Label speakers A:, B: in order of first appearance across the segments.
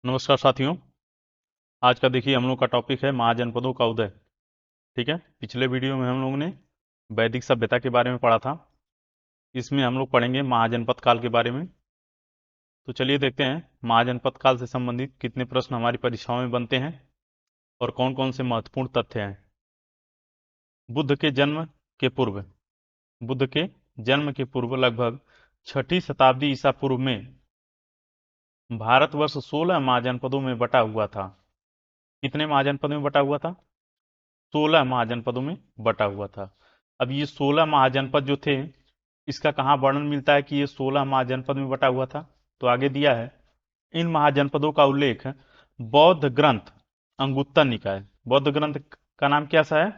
A: नमस्कार साथियों। आज का देखिए हम लोग का टॉपिक है महाजनपदों का उदय। ठीक है, पिछले वीडियो में हम लोगों ने वैदिक सभ्यता के बारे में पढ़ा था। इसमें हम लोग पढ़ेंगे महाजनपद काल के बारे में। तो चलिए देखते हैं महाजनपद काल से संबंधित कितने प्रश्न हमारी परीक्षाओं में बनते हैं और कौन कौन से महत्वपूर्ण तथ्य हैं। बुद्ध के जन्म के पूर्व बुद्ध के जन्म के पूर्व लगभग 6ठी शताब्दी ईसा पूर्व में भारतवर्ष 16 महाजनपदों में बटा हुआ था। कितने महाजनपदों में बटा हुआ था? 16 महाजनपदों में बटा हुआ था। अब ये 16 महाजनपद जो थे, इसका कहाँ वर्णन मिलता है कि ये 16 महाजनपद में बटा हुआ था? तो आगे दिया है, इन महाजनपदों का उल्लेख बौद्ध ग्रंथ अंगुत्तर निकाय, बौद्ध ग्रंथ का नाम क्या सा है?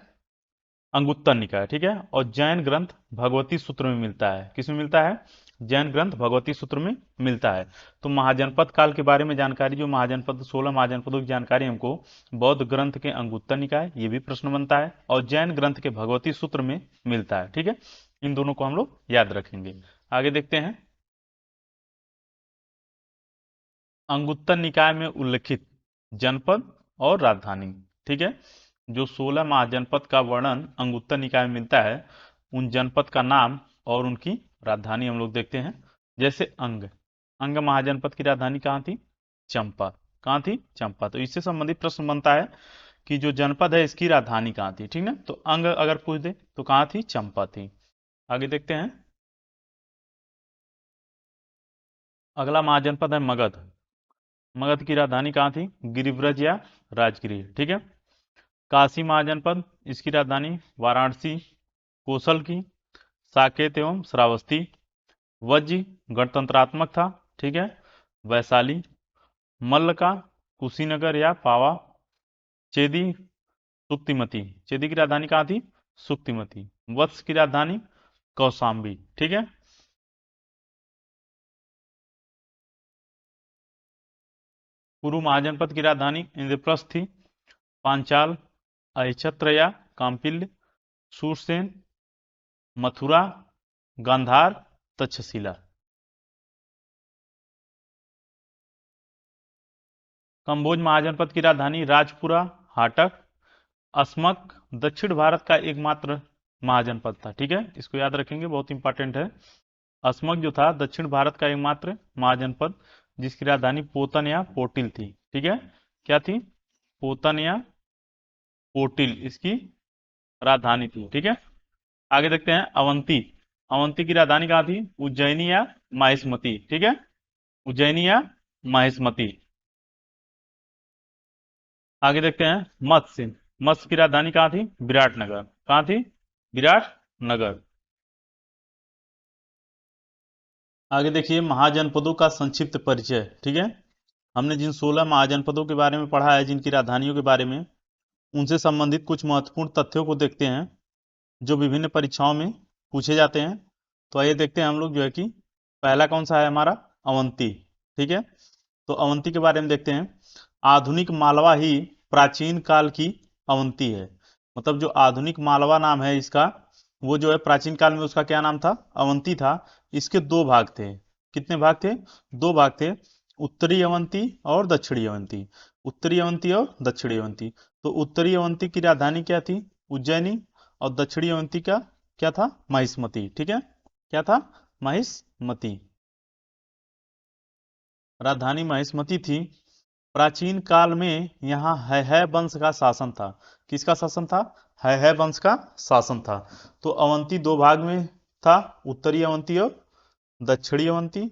A: अंगुत्तर निकाय, ठीक है। और जैन ग्रंथ भगवती सूत्र में मिलता है। किसमें मिलता है? जैन ग्रंथ भगवती सूत्र में मिलता है। तो महाजनपद काल के बारे में जानकारी, जो महाजनपद 16 महाजनपदों की जानकारी हमको बौद्ध ग्रंथ के अंगुत्तर निकाय, ये भी प्रश्न बनता है, और जैन ग्रंथ के भगवती सूत्र में मिलता है। ठीक है, इन दोनों को हम लोग याद रखेंगे। आगे देखते हैं, अंगुत्तर निकाय में उल्लिखित जनपद और राजधानी। ठीक है, जो 16 महाजनपद का वर्णन अंगुत्तर निकाय में मिलता है, उन जनपद का नाम और उनकी राजधानी हम लोग देखते हैं। जैसे अंग अंग महाजनपद की राजधानी कहाँ थी? चंपा। कहाँ थी? चंपा। तो इससे संबंधित प्रश्न बनता है कि जो जनपद है इसकी राजधानी कहाँ थी। ठीक ना, तो अंग अगर पूछ दे तो कहाँ थी? चंपा थी। आगे देखते हैं, अगला महाजनपद है मगध। मगध की राजधानी कहाँ थी? गिरिव्रज या राजगिरी। ठीक है। काशी महाजनपद, इसकी राजधानी वाराणसी, कोसल की, साकेत एवं श्रावस्ती। वज्र गणतंत्रात्मक था। ठीक है। वैशाली, मल्ल का कुशीनगर या पावा। चेदी सुक्तिमती, चेदी की राजधानी कहाँ थी? सुक्तिमती। वत्स की राजधानी कौशाम्बी। ठीक है। पूर्व महाजनपद की राजधानी इंद्रप्रस्थ थी। पांचाल, अहिच्छत्र या काम्पिल्य, शूरसेन, मथुरा, गांधार, तक्षशिला। कंबोज महाजनपद की राजधानी राजपुरा, हाटक। अस्मक दक्षिण भारत का एकमात्र महाजनपद था। ठीक है, इसको याद रखेंगे, बहुत इंपॉर्टेंट है। अस्मक जो था दक्षिण भारत का एकमात्र महाजनपद, जिसकी राजधानी पोतन या पोटिल थी। ठीक है, क्या थी? पोतन या पोटिल इसकी राजधानी थी। ठीक है। आगे देखते हैं, अवंती। अवंती की राजधानी कहाँ थी? उज्जैनी या माहिष्मती। ठीक है, उज्जैनी या माहिष्मती। आगे देखते हैं, मत्स्य। मत्स्य की राजधानी कहाँ थी? विराटनगर। कहाँ थी? विराटनगर। आगे देखिए, महाजनपदों का संक्षिप्त परिचय। ठीक है, हमने जिन 16 महाजनपदों के बारे में पढ़ा है, जिनकी राजधानियों के बारे में, उनसे संबंधित कुछ महत्वपूर्ण तथ्यों को देखते हैं जो विभिन्न परीक्षाओं में पूछे जाते हैं। तो आइए देखते हैं हम लोग, जो है कि पहला कौन सा है हमारा? अवंती। ठीक है, तो अवंती के बारे में देखते हैं। आधुनिक मालवा ही प्राचीन काल की अवंती है। मतलब जो आधुनिक मालवा नाम है इसका, वो जो है प्राचीन काल में उसका क्या नाम था? अवंती था। इसके दो भाग थे। कितने भाग थे? दो भाग थे, उत्तरी अवंती और दक्षिणी अवंती। उत्तरी अवंती और दक्षिणी अवंती। तो उत्तरी अवंती की राजधानी क्या थी? उज्जैनी। और दक्षिणी अवंती का क्या था? महिष्मती। ठीक है, क्या था? महिष्मती। राजधानी महिष्मती थी। प्राचीन काल में यहाँ है वंश का शासन था। किसका शासन था? है वंश का शासन था। तो अवंती दो भाग में था, उत्तरी अवंती और दक्षिणी अवंती।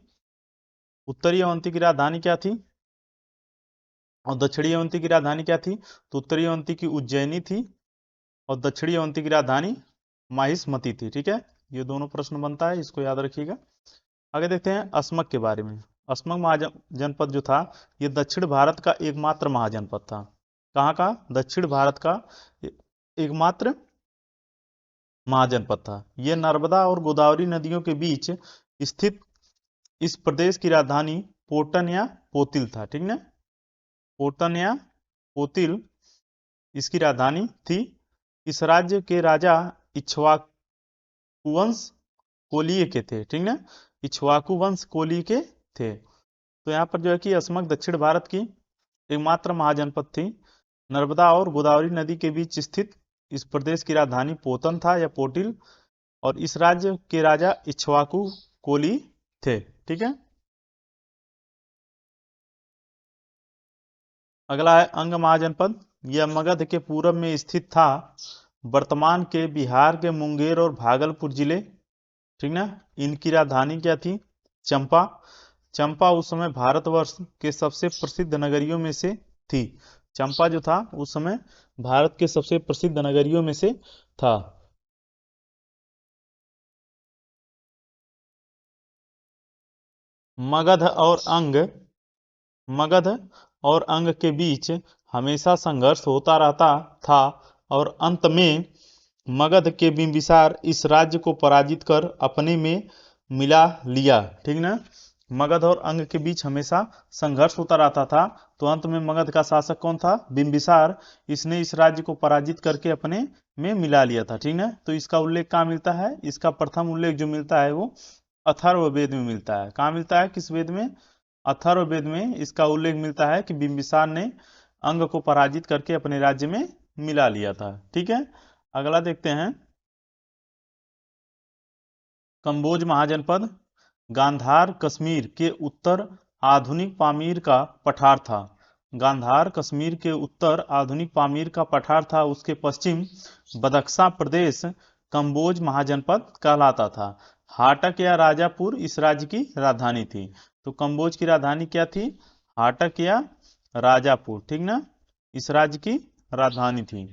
A: उत्तरी अवंती की राजधानी क्या थी और दक्षिणी अवंती की राजधानी क्या थी? तो उत्तरी अवंती की उज्जैनी थी और दक्षिणी अवंती की राजधानी माहिष्मती थी। ठीक है, ये दोनों प्रश्न बनता है, इसको याद रखिएगा। आगे देखते हैं अस्मक के बारे में। अस्मक महाजनपद जो था, ये दक्षिण भारत का एकमात्र महाजनपद था। कहाँ का? दक्षिण भारत का एकमात्र महाजनपद था। यह नर्मदा और गोदावरी नदियों के बीच स्थित इस प्रदेश की राजधानी पोटन या पोतिल था। ठीक ना, पोटन या पोतिल इसकी राजधानी थी। इस राज्य के राजा इक्ष्वाकु वंश कोलीय के थे। ठीक ना, इक्ष्वाकु वंश कोलीय के थे। तो यहाँ पर जो है कि अस्मक दक्षिण भारत की एकमात्र महाजनपद थी। नर्मदा और गोदावरी नदी के बीच स्थित इस प्रदेश की राजधानी पोतन था या पोटिल, और इस राज्य के राजा इक्ष्वाकु कोली थे। ठीक है। अगला है अंग महाजनपद। यह मगध के पूरब में स्थित था। वर्तमान के बिहार के मुंगेर और भागलपुर जिले, ठीक ना, इनकी राजधानी क्या थी? चंपा। चंपा उस समय भारतवर्ष के सबसे प्रसिद्ध नगरियों में से थी। चंपा जो था उस समय भारत के सबसे प्रसिद्ध नगरियों में से था। मगध और अंग मगध और अंग के बीच हमेशा संघर्ष होता रहता था, और अंत में मगध के बिंबिसार इस राज्य को पराजित कर अपने में मिला लिया। ठीक ना। मगध और अंग के बीच हमेशा संघर्ष होता रहता था, तो अंत में मगध का शासक कौन था? बिंबिसार। इसने इस राज्य को पराजित करके अपने में मिला लिया था। ठीक ना। तो इसका उल्लेख कहाँ मिलता है? इसका प्रथम उल्लेख जो मिलता है वो अथर्ववेद में मिलता है। कहाँ मिलता है? किस वेद में? अथर्ववेद में इसका उल्लेख मिलता है कि बिंबिसार ने अंग को पराजित करके अपने राज्य में मिला लिया था। ठीक है। अगला देखते हैं, कंबोज महाजनपद। गांधार कश्मीर के उत्तर आधुनिक पामीर का पठार था। गांधार कश्मीर के उत्तर आधुनिक पामीर का पठार था। उसके पश्चिम बदख्शा प्रदेश कंबोज महाजनपद कहलाता था। हाटक या राजापुर इस राज्य की राजधानी थी। तो कंबोज की राजधानी क्या थी? हाटक या राजापुर। ठीक ना, इस राज्य की राजधानी थी।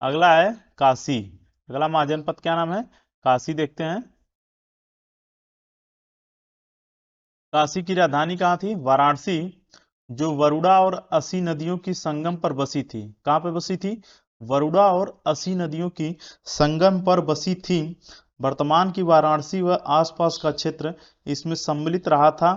A: अगला है काशी। अगला महाजनपद क्या नाम है? काशी देखते हैं। काशी की राजधानी कहाँ थी? वाराणसी, जो वरुणा और असी नदियों की संगम पर बसी थी। कहाँ पे बसी थी? वरुणा और असी नदियों की संगम पर बसी थी। वर्तमान की वाराणसी व आसपास का क्षेत्र इसमें सम्मिलित रहा था।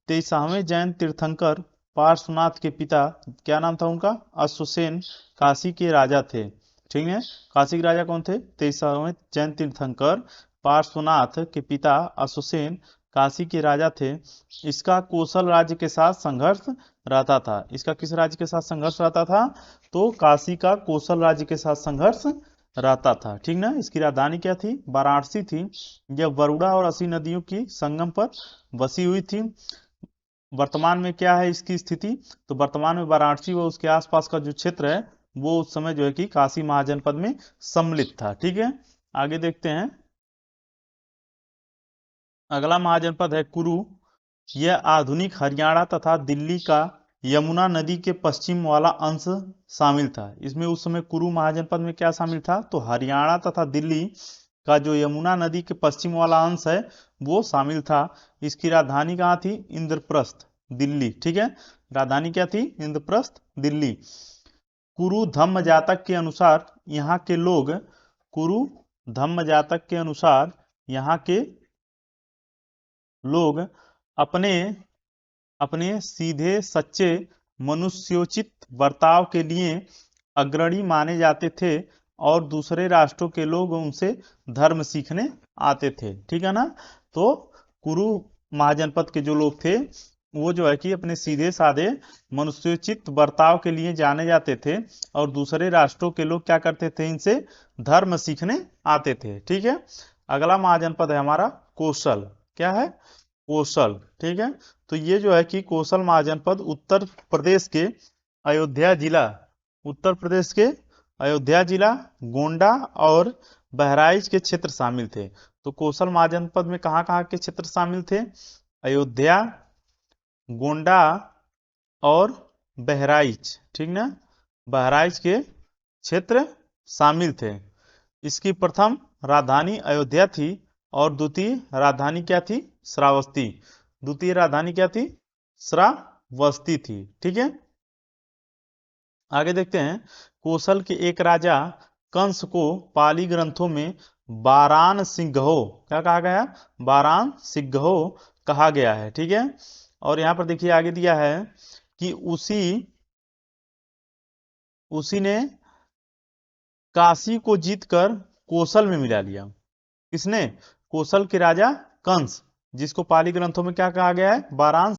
A: 23वें जैन तीर्थंकर पार्श्वनाथ के पिता, क्या नाम था उनका? अश्वसेन, काशी के राजा थे। ठीक है। काशी के राजा कौन थे? 23वें जैन तीर्थंकर पार्श्वनाथ के पिता अश्वसेन काशी के राजा थे। इसका कोसल राज्य के साथ संघर्ष रहता था। इसका किस राज्य के साथ संघर्ष रहता था? तो काशी का कोसल राज्य के साथ संघर्ष रहता था। ठीक ना। इसकी राजधानी क्या थी? वाराणसी थी। यह वरुणा और असी नदियों की संगम पर बसी हुई थी। वर्तमान में क्या है इसकी स्थिति? तो वर्तमान में वाराणसी व उसके आसपास का जो क्षेत्र है वो उस समय जो है कि काशी महाजनपद में सम्मिलित था। ठीक है। आगे देखते हैं, अगला महाजनपद है कुरु। यह आधुनिक हरियाणा तथा दिल्ली का यमुना नदी के पश्चिम वाला अंश शामिल था। इसमें उस समय कुरु महाजनपद में क्या शामिल था? तो हरियाणा तथा दिल्ली का जो यमुना नदी के पश्चिम वाला अंश है वो शामिल था। इसकी राजधानी कहाँ थी? इंद्रप्रस्थ, दिल्ली। ठीक है। राजधानी क्या थी? इंद्रप्रस्थ, दिल्ली। कुरु धम्म जातक के अनुसार यहाँ के लोग कुरु धम्म जातक के अनुसार यहाँ के लोग अपने अपने सीधे सच्चे मनुष्योचित बर्ताव के लिए अग्रणी माने जाते थे, और दूसरे राष्ट्रों के लोग उनसे धर्म सीखने आते थे। ठीक है ना। तो कुरु महाजनपद के जो लोग थे वो जो है कि अपने सीधे साधे मनुष्योचित बर्ताव के लिए जाने जाते थे, और दूसरे राष्ट्रों के लोग क्या करते थे? इनसे धर्म सीखने आते थे। ठीक है। अगला महाजनपद है हमारा कौशल। क्या है? कौशल। ठीक है। तो ये जो है कि कौशल महाजनपद अयोध्या जिला उत्तर प्रदेश के अयोध्या जिला, गोंडा और बहराइच के क्षेत्र शामिल थे। तो कौशल महाजनपद में कहाँ कहाँ के क्षेत्र शामिल थे? अयोध्या, गोंडा और बहराइच। ठीक ना, बहराइच के क्षेत्र शामिल थे। इसकी प्रथम राजधानी अयोध्या थी, और द्वितीय राजधानी क्या थी? श्रावस्ती। द्वितीय राजधानी क्या थी? श्रावस्ती थी। ठीक है। आगे देखते हैं, कौशल के एक राजा कंस को पाली ग्रंथों में बारान सिंघो, क्या कहा गया? बारान सिंघो कहा गया है। ठीक है। और यहां पर देखिए आगे दिया है कि उसी उसी ने काशी को जीतकर कौशल में मिला लिया। किसने? कौशल के राजा कंस, जिसको पाली ग्रंथों में क्या कहा गया है? बारान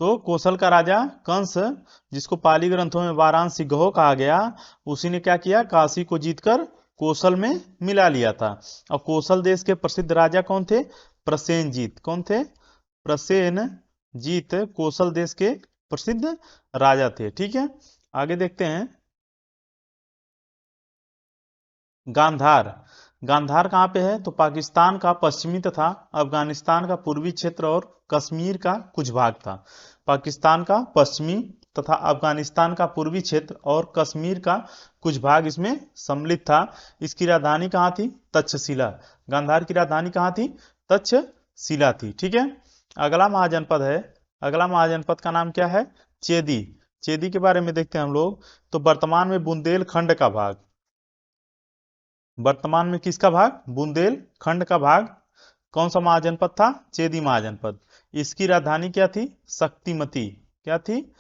A: तो कौशल का राजा कंस, जिसको पाली ग्रंथों में वाराणसी गहो कहा गया, उसी ने क्या किया, काशी को जीतकर कौशल में मिला लिया था। और कौशल देश के प्रसिद्ध राजा कौन थे, प्रसेनजीत। कौन थे, प्रसेनजीत कौशल देश के प्रसिद्ध राजा थे। ठीक है, आगे देखते हैं। गांधार, गांधार कहाँ पे है, तो पाकिस्तान का पश्चिमी तथा अफगानिस्तान का पूर्वी क्षेत्र और कश्मीर का कुछ भाग था। पाकिस्तान का पश्चिमी तथा अफगानिस्तान का पूर्वी क्षेत्र और कश्मीर का कुछ भाग इसमें सम्मिलित था। इसकी राजधानी कहाँ थी, तक्षशिला। गांधार की राजधानी कहाँ थी, तक्षशिला थी। ठीक है, अगला महाजनपद है, अगला महाजनपद का नाम क्या है, चेदी। चेदी के बारे में देखते हैं हम लोग। तो वर्तमान में बुंदेलखंड का भाग, वर्तमान में किसका भाग, बुंदेलखंड का भाग कौन सा महाजनपद था, चेदी महाजनपद। इसकी राजधानी क्या थी, शक्तिमती। क्या थी,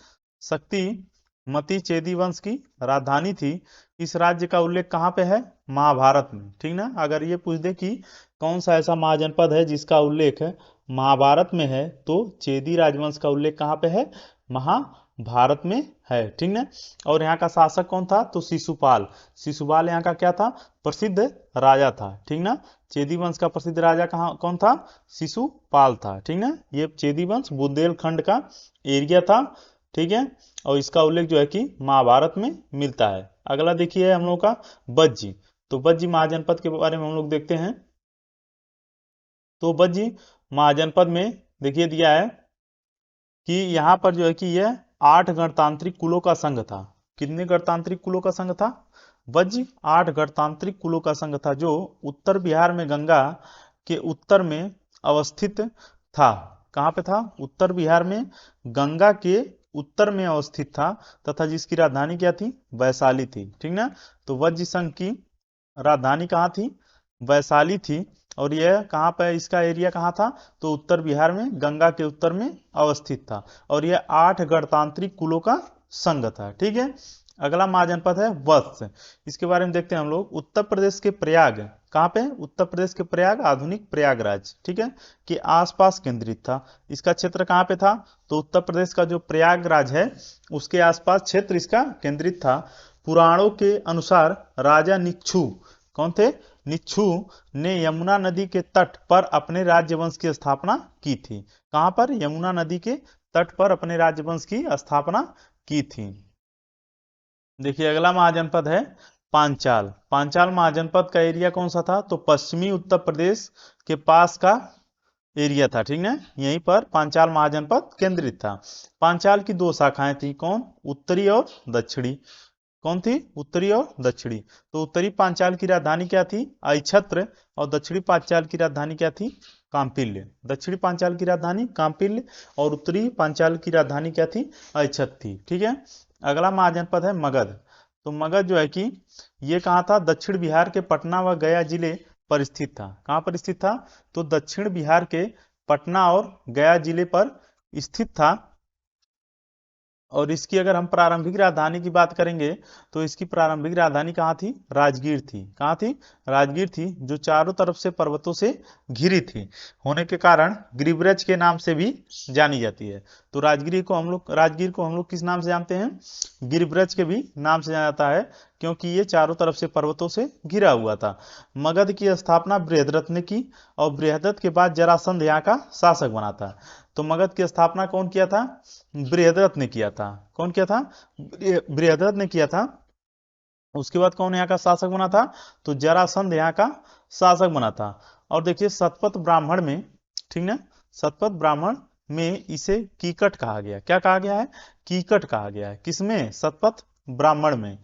A: शक्तिमती चेदी वंश की राजधानी थी। इस राज्य का उल्लेख कहाँ पे है, महाभारत में। ठीक ना, अगर ये पूछ दे कि कौन सा ऐसा महाजनपद है जिसका उल्लेख महाभारत में है, तो चेदी राजवंश का उल्लेख कहाँ पे है, महाभारत में है। ठीक ना, और यहाँ का शासक कौन था, तो शिशुपाल। शिशुपाल यहाँ का क्या था, प्रसिद्ध राजा था। ठीक ना, चेदी वंश का प्रसिद्ध राजा कहाँ कौन था, शिशुपाल था। ठीक ना, ये चेदी वंश बुंदेलखंड का एरिया था। ठीक है, और इसका उल्लेख जो है कि महाभारत में मिलता है। अगला देखिए हम लोग का बज्जी। तो बज्जी महाजनपद के बारे में हम लोग देखते हैं। तो बज्जी महाजनपद में देखिए दिया है कि यहाँ पर जो है कि यह 8 गणतांत्रिक कुलों का संघ था। कितने गणतांत्रिक कुलों का संघ था, वज्र 8 गणतांत्रिक कुलों का संघ था, जो उत्तर बिहार में गंगा के उत्तर में अवस्थित था। कहाँ पे था, उत्तर बिहार में गंगा के उत्तर में अवस्थित था, तथा जिसकी राजधानी क्या थी, वैशाली थी। ठीक ना, तो वज्र संघ की राजधानी कहाँ थी, वैशाली थी। और यह कहाँ पर, इसका एरिया कहाँ था, तो उत्तर बिहार में गंगा के उत्तर में अवस्थित था। और यह 8 गणतांत्रिक कुलों का संघ था। ठीक है, अगला महाजनपद है वत्स। इसके बारे में देखते हैं हम लोग। उत्तर प्रदेश के प्रयाग, कहाँ पे, उत्तर प्रदेश के प्रयाग, आधुनिक प्रयागराज, ठीक है, के आसपास केंद्रित था। इसका क्षेत्र कहाँ पे था, तो उत्तर प्रदेश का जो प्रयागराज है उसके आसपास क्षेत्र इसका केंद्रित था। पुराणों के अनुसार राजा निक्षु, कौन थे, निक्षु ने यमुना नदी के तट पर अपने राज्यवंश की स्थापना की थी। कहां पर, यमुना नदी के तट पर अपने राज्यवंश की स्थापना की थी। देखिए अगला महाजनपद है पांचाल। पांचाल महाजनपद का एरिया कौन सा था, तो पश्चिमी उत्तर प्रदेश के पास का एरिया था। ठीक है, यहीं पर पांचाल महाजनपद केंद्रित था। पांचाल की 2 शाखाएं थी, कौन, उत्तरी और दक्षिणी। कौन थी, उत्तरी और दक्षिणी। तो उत्तरी पांचाल की राजधानी क्या थी, अहिछत्र, और दक्षिणी पांचाल की राजधानी क्या थी, कांपिल्य। दक्षिणी पांचाल की राजधानी कांपिल्य और उत्तरी पांचाल की राजधानी क्या थी, अहिछत्र थी। ठीक है, अगला महाजनपद है मगध। तो मगध जो है कि ये कहाँ था, दक्षिण बिहार के पटना व गया जिले पर स्थित था। कहाँ पर स्थित था, तो दक्षिण बिहार के पटना और गया जिले पर स्थित था। और इसकी अगर हम प्रारंभिक राजधानी की बात करेंगे, तो इसकी प्रारंभिक राजधानी कहाँ थी, राजगीर थी। कहाँ थी, राजगीर थी, जो चारों तरफ से पर्वतों से घिरी थी, होने के कारण गिरिब्रज के नाम से भी जानी जाती है। तो राजगीर को हम लोग किस नाम से जानते हैं, गिरिब्रज के भी नाम से जाना जाता है, क्योंकि ये चारों तरफ से पर्वतों से घिरा हुआ था। मगध की स्थापना बृहद्रथ ने की, और बृहद्रथ के बाद जरासंध यहाँ का शासक बना था। तो मगध की स्थापना कौन किया था, बृहद्रथ ने किया था। कौन किया था, बृहद्रथ ने किया था। उसके बाद कौन यहाँ का शासक बना था, तो जरासंध यहाँ का शासक बना था। और देखिए शतपथ ब्राह्मण में, ठीक ना, शतपथ ब्राह्मण में इसे कीकट कहा गया। क्या कहा गया है, कीकट कहा गया है। किसमें, शतपथ ब्राह्मण में।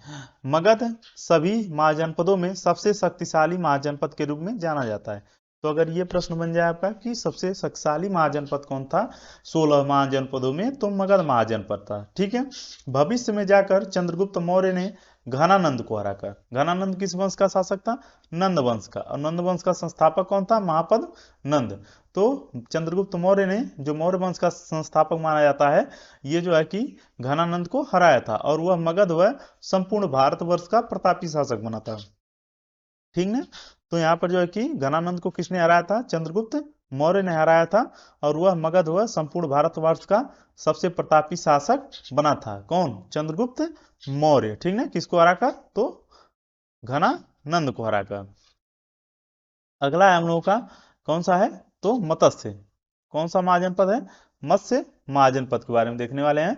A: मगध सभी महाजनपदों में सबसे शक्तिशाली महाजनपद के रूप में जाना जाता है। तो अगर ये प्रश्न बन जाए आपका कि सबसे शक्तिशाली महाजनपद कौन था 16 महाजनपदों में, तो मगध महाजनपद था। ठीक है, भविष्य में जाकर चंद्रगुप्त मौर्य ने घनानंद को हराकर, घनानंद किस वंश का शासक था, नंद वंश का, और नंद वंश का संस्थापक कौन था, महापद नंद। तो चंद्रगुप्त मौर्य ने, जो मौर्य वंश का संस्थापक माना जाता है, ये जो है कि घनानंद को हराया था, और वह मगध व संपूर्ण भारतवर्ष का प्रतापी शासक बना था। ठीक ना, तो यहाँ पर जो है कि घनानंद को किसने हराया था, चंद्रगुप्त मौर्य ने हराया था और वह मगध व संपूर्ण भारतवर्ष का सबसे प्रतापी शासक बना था। कौन? चंद्रगुप्त मौर्य। ठीक ना, किसको हराकर? तो घनानंद को हराकर। अगला है हम लोगों का कौन सा है? तो मत्स्य। कौन सा महाजनपद है? मत्स्य महाजनपद के बारे में देखने वाले हैं।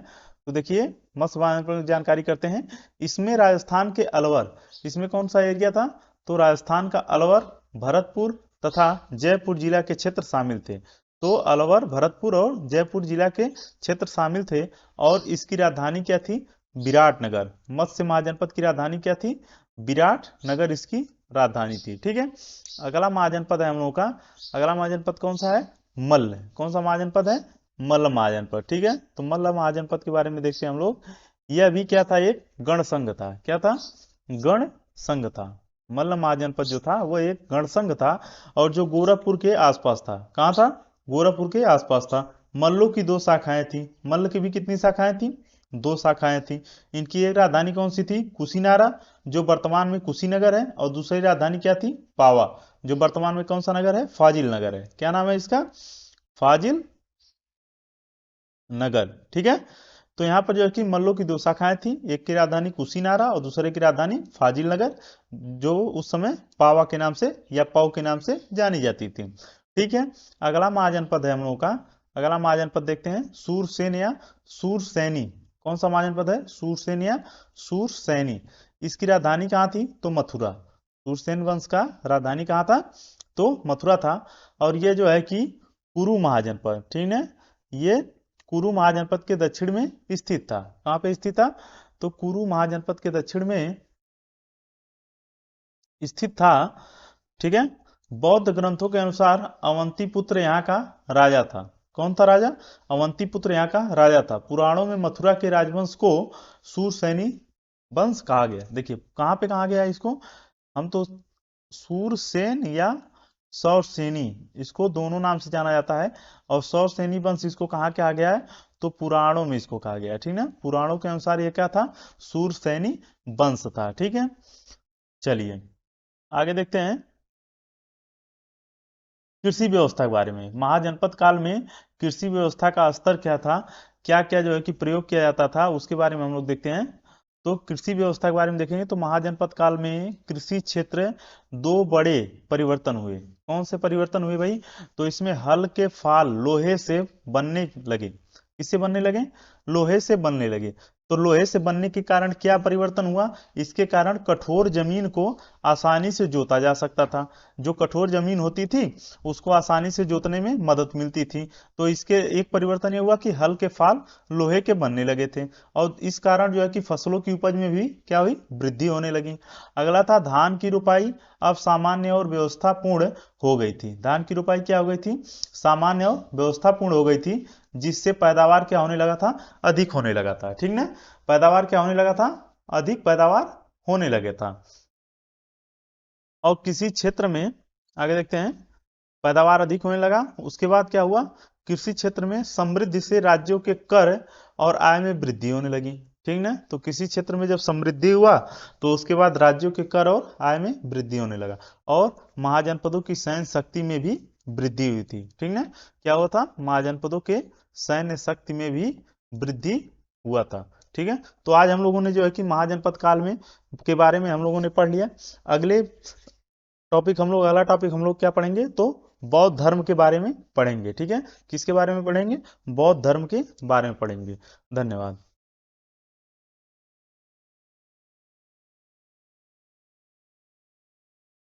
A: तो देखिए मत्स्य महाजनपद की जानकारी करते हैं। इसमें राजस्थान के अलवर, इसमें कौन सा एरिया था? तो राजस्थान का अलवर, भरतपुर तथा जयपुर जिला के क्षेत्र शामिल थे। तो अलवर, भरतपुर और जयपुर जिला के क्षेत्र शामिल थे। और इसकी राजधानी क्या थी? विराटनगर। मत्स्य महाजनपद की राजधानी क्या थी? विराटनगर इसकी राजधानी थी। ठीक है, अगला महाजनपद है हम लोगों का, अगला महाजनपद कौन सा है? मल्ल। कौन सा महाजनपद है? मल्ल महाजनपद। ठीक है, तो मल्ल महाजनपद के बारे में देखते हैं हम लोग। यह भी क्या था? एक गण संघ था। क्या था? गण संघ था। मल्ल महाजनपद जो था वो एक गण संघ था और जो गोरखपुर के आसपास था। कहाँ था? गोरखपुर के आसपास था। मल्लों की दो शाखाएं थी। मल्ल की भी कितनी शाखाएं थी? दो शाखाएं थी। इनकी एक राजधानी कौन सी थी? कुशीनारा, जो वर्तमान में कुशीनगर है, और दूसरी राजधानी क्या थी? पावा, जो वर्तमान में कौन सा नगर है? फाजिल नगर है। क्या नाम है इसका? फाजिल नगर। ठीक है, तो यहाँ पर जो है कि मल्लों की दो शाखाएं थी, एक की राजधानी कुशीनारा और दूसरे की राजधानी फाजिल नगर, जो उस समय पावा के नाम से या पाव के नाम से जानी जाती थी। ठीक है, अगला महाजनपद है हम लोगों का, अगला महाजनपद देखते हैं सूरसेन या सूरसैनी। कौन सा महाजनपद है? सूरसेन या सूरसैनी। इसकी राजधानी कहाँ थी? तो मथुरा। सूरसेन वंश का राजधानी कहाँ था? तो मथुरा था। और ये जो है कि कुरु महाजनपद, ठीक है, ये कुरु महाजनपद के दक्षिण में स्थित था। कहां पे स्थित था? तो कुरु महाजनपद के दक्षिण में स्थित था। ठीक है, बौद्ध ग्रंथों के अनुसार अवंती पुत्र यहाँ का राजा था। कौन था राजा? अवंती पुत्र यहाँ का राजा था। पुराणों में मथुरा के राजवंश को सूरसैनी वंश कहा गया। देखिए कहां पे कहा गया इसको? हम तो सूरसेन या सौरसेनी, इसको दोनों नाम से जाना जाता है। और सौरसेनी वंश इसको कहा कहा गया है? तो पुराणों में इसको कहा गया है। ठीक ना, पुराणों के अनुसार ये क्या था? सूरसैनी वंश था। ठीक है, चलिए आगे देखते हैं कृषि व्यवस्था के बारे में। महाजनपद काल में कृषि व्यवस्था का स्तर क्या था, क्या क्या जो है कि प्रयोग किया जाता था, उसके बारे में हम लोग देखते हैं। तो कृषि व्यवस्था के बारे में देखेंगे तो महाजनपद काल में कृषि क्षेत्र दो बड़े परिवर्तन हुए। कौन से परिवर्तन हुए भाई? तो इसमें हल के फाल लोहे से बनने लगे। किससे बनने लगे? लोहे से बनने लगे। तो लोहे से बनने के कारण क्या परिवर्तन हुआ? इसके कारण कठोर जमीन को आसानी से जोता जा सकता था। जो कठोर जमीन होती थी उसको आसानी से जोतने में मदद मिलती थी। तो इसके एक परिवर्तन ये हुआ कि हल के फाल लोहे के बनने लगे थे और इस कारण जो है कि फसलों की उपज में भी क्या हुई? वृद्धि होने लगी। अगला था धान की रुपाई अब सामान्य और व्यवस्थापूर्ण हो गई थी। धान की रुपाई क्या हो गई थी? सामान्य और व्यवस्थापूर्ण हो गई थी, जिससे पैदावार क्या होने लगा था? अधिक होने लगा था। ठीक ना, पैदावार क्या होने लगा था? अधिक पैदावार होने लगे था। और किसी क्षेत्र में आगे देखते हैं पैदावार अधिक होने लगा। उसके बाद क्या हुआ? कृषि क्षेत्र में समृद्धि से राज्यों के कर और आय में वृद्धि होने लगी। ठीक ना, तो किसी क्षेत्र में जब समृद्धि हुआ तो उसके बाद राज्यों के कर और आय में वृद्धि होने लगा और महाजनपदों की सैन्य शक्ति में भी वृद्धि हुई थी। ठीक ना, क्या हुआ था? महाजनपदों के सैन्य शक्ति में भी वृद्धि हुआ था। ठीक है, तो आज हम लोगों ने जो है कि महाजनपद काल में के बारे में हम लोगों ने पढ़ लिया। अगले टॉपिक हम लोग अगला टॉपिक हम लोग क्या पढ़ेंगे? तो बौद्ध धर्म के बारे में पढ़ेंगे। ठीक है, किसके बारे में पढ़ेंगे? बौद्ध धर्म के बारे में पढ़ेंगे। धन्यवाद।